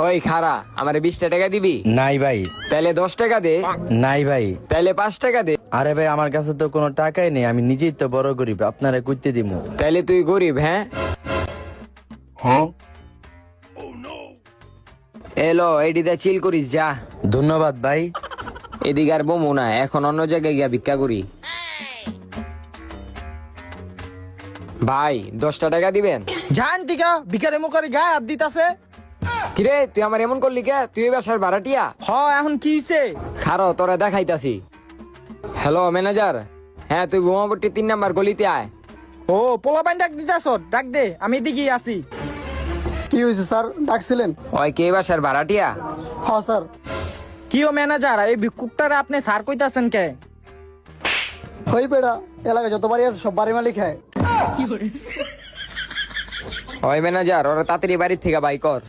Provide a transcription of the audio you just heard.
ওই খারা আমারে 20 টাকা দিবি? নাই ভাই। তাহলে 10 টাকা দে। নাই ভাই। তাহলে 5 টাকা দে। আরে ভাই আমার কাছে তো কোনো টাকাই নেই, আমি নিজেই তো বড় গরিব, আপনারা কইতে দিমু। তাহলে তুই গরিব? হ্যাঁ এলো এইদিকে চিল করিস যা। ধন্যবাদ ভাই। এদিকে আর বমু না, এখন অন্য জায়গায় গিয়া ভিক্ষা করি। ভাই 10 টাকা দিবেন? জান দিকা ভিখারি মুখারি গায়ে হাত দিতাছে। কিরে তুই আমার এমন করলি কে? তুই এই বাসার ভাড়াটিয়া? হ এখন কি হইছে? খারো তোরা দেখাইতাছি। হ্যালো ম্যানেজার, হ্যাঁ তুই বোমাপট্টি 3 নাম্বার গলিতে আয়। ও পোলা পাইন ডাক দিতাছ, ডাক দে, আমি এদিকে আছি। কি হয়েছে স্যার, ডাকছিলেন? ওই কে এই বাসার ভাড়াটিয়া? হ্যাঁ স্যার। কি ও ম্যানেজার, এই ভিক্ষুকটারে আপনি স্যার কইতাছেন কে? হই বেড়া, এলাকায় যত বাড়ি আছে সব বাড়ি মালিক খায়। ওই ম্যানেজার ওরা তাড়াতাড়ি বাড়ির থেকে বাই কর।